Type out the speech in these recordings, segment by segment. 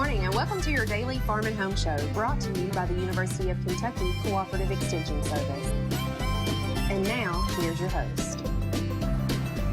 morning and welcome to your daily Farm and Home Show, brought to you by the University of Kentucky Cooperative Extension Service. And now, here's your host.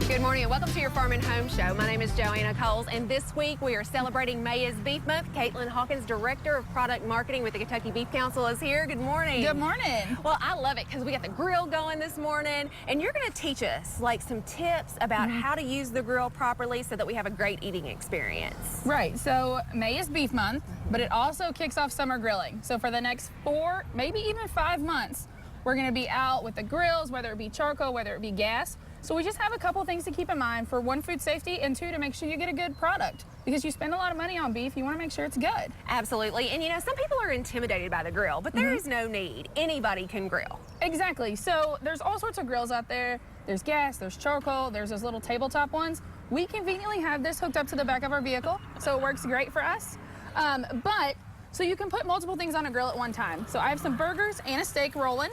Good morning and welcome to your Farm and Home Show. My name is Joanna Coles, and this week we are celebrating May is Beef Month. Katelyn Hawkins, Director of Product Marketing with the Kentucky Beef Council, is here. Good morning. Good morning. Well, I love it because we got the grill going this morning, and you're going to teach us like some tips about how to use the grill properly so that we have a great eating experience. Right, so May is Beef Month, but it also kicks off summer grilling. So for the next 4, maybe even 5 months, we're going to be out with the grills, whether it be charcoal, whether it be gas. So we just have a couple things to keep in mind for 1, food safety, and 2, to make sure you get a good product. Because you spend a lot of money on beef, you want to make sure it's good. Absolutely. And you know, some people are intimidated by the grill, but there is no need. Anybody can grill. Exactly. So there's all sorts of grills out there. There's gas, there's charcoal, there's those little tabletop ones. We conveniently have this hooked up to the back of our vehicle, so it works great for us. So you can put multiple things on a grill at one time. So I have some burgers and a steak rolling.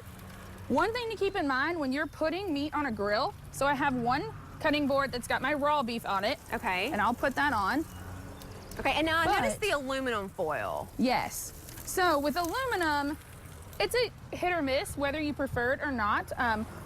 One thing to keep in mind when you're putting meat on a grill, so I have one cutting board that's got my raw beef on it. Okay. And I'll put that on. Okay, and now I noticed the aluminum foil. Yes. So with aluminum, it's a hit or miss whether you prefer it or not.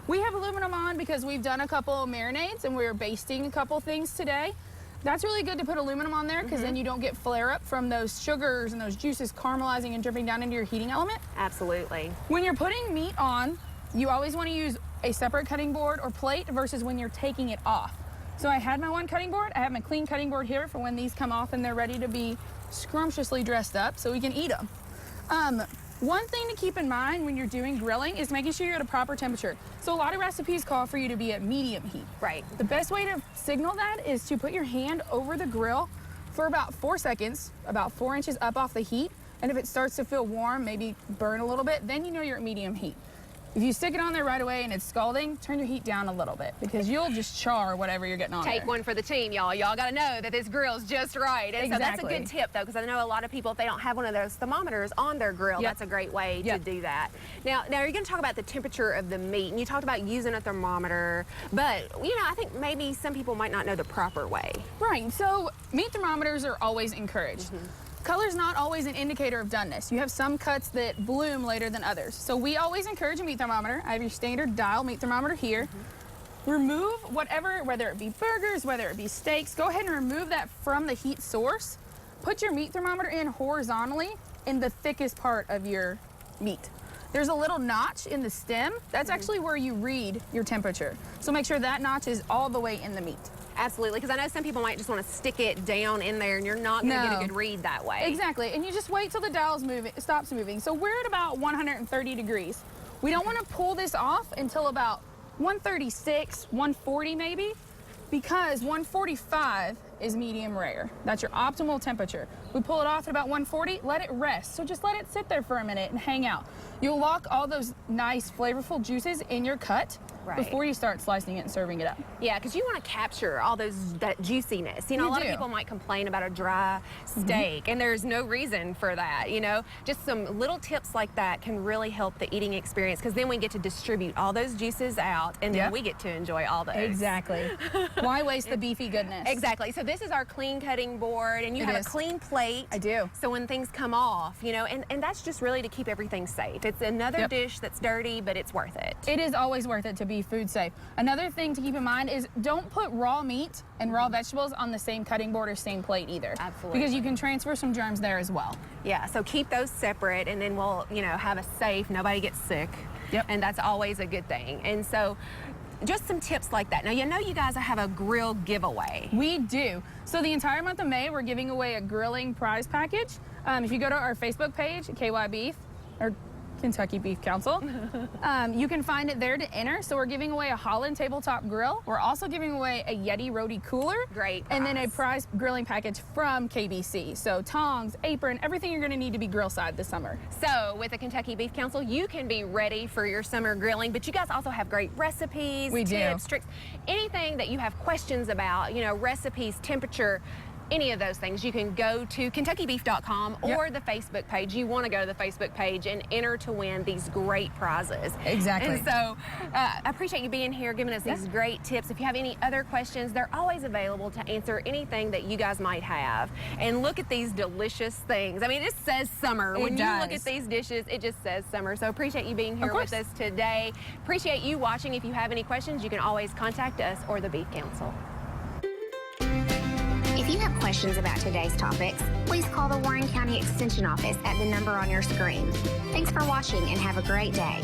We have aluminum on because we've done a couple marinades and we're basting a couple things today. That's really good to put aluminum on there because then you don't get flare up from those sugars and those juices caramelizing and dripping down into your heating element. Absolutely. When you're putting meat on, you always want to use a separate cutting board or plate versus when you're taking it off. So I had my one cutting board. I have my clean cutting board here for when these come off and they're ready to be scrumptiously dressed up so we can eat them. One thing to keep in mind when you're doing grilling is making sure you're at a proper temperature. So a lot of recipes call for you to be at medium heat. Right. The best way to signal that is to put your hand over the grill for about 4 seconds, about 4 inches up off the heat. And if it starts to feel warm, maybe burn a little bit, then you know you're at medium heat. If you stick it on there right away and it's scalding, turn your heat down a little bit because you'll just char whatever you're getting on Take there. one for the team, y'all. Y'all got to know that this grill's just right. And so that's a good tip, though, because I know a lot of people, if they don't have one of those thermometers on their grill, that's a great way to do that. Now you're going to talk about the temperature of the meat, and you talked about using a thermometer, but, you know, I think maybe some people might not know the proper way. Right, so meat thermometers are always encouraged. Color's not always an indicator of doneness. You have some cuts that bloom later than others. So we always encourage a meat thermometer. I have your standard dial meat thermometer here. Remove whatever, whether it be burgers, whether it be steaks, go ahead and remove that from the heat source. Put your meat thermometer in horizontally in the thickest part of your meat. There's a little notch in the stem. That's actually where you read your temperature. So make sure that notch is all the way in the meat. Absolutely, because I know some people might just want to stick it down in there and you're not going to get a good read that way. Exactly, and you just wait till the dial stops moving. So we're at about 130 degrees. We don't want to pull this off until about 136, 140 maybe, because 145 is medium rare. That's your optimal temperature. We pull it off at about 140, let it rest. So just let it sit there for a minute and hang out. You'll lock all those nice flavorful juices in your cut before you start slicing it and serving it up. Yeah, because you want to capture all that juiciness. You know, a lot of people might complain about a dry steak, and there's no reason for that, you know. Just some little tips like that can really help the eating experience, because then we get to distribute all those juices out, and then we get to enjoy all those. Exactly. Why waste the beefy goodness? Exactly. So this is our clean cutting board, and you have a clean plate. I do. So when things come off, you know, and that's just really to keep everything safe. It's another dish that's dirty, but it's worth it. It is always worth it to be food safe. Another thing to keep in mind is don't put raw meat and raw vegetables on the same cutting board or same plate either. Absolutely. Because you can transfer some germs there as well. Yeah, so keep those separate, and then we'll, you know, have a safe, nobody gets sick. And that's always a good thing. And so just some tips like that. Now, you know you guys have a grill giveaway. We do. So the entire month of May, we're giving away a grilling prize package. If you go to our Facebook page, KY Beef, or Kentucky Beef Council. You can find it there to enter. So we're giving away a Holland tabletop grill. We're also giving away a Yeti Roadie cooler. Great. And then a prize grilling package from KBC. So tongs, apron, everything you're going to need to be grill side this summer. So with the Kentucky Beef Council, you can be ready for your summer grilling, but you guys also have great recipes, tips, tricks, anything that you have questions about, you know, recipes, temperature. any of those things, you can go to KentuckyBeef.com or the Facebook page. You want to go to the Facebook page and enter to win these great prizes. Exactly. And so I appreciate you being here, giving us these great tips. If you have any other questions, they're always available to answer anything that you guys might have. And look at these delicious things. I mean, it says summer. When you look at these dishes, it just says summer. So appreciate you being here with us today. Appreciate you watching. If you have any questions, you can always contact us or the Beef Council. If you have questions about today's topics, please call the Warren County Extension Office at the number on your screen. Thanks for watching and have a great day.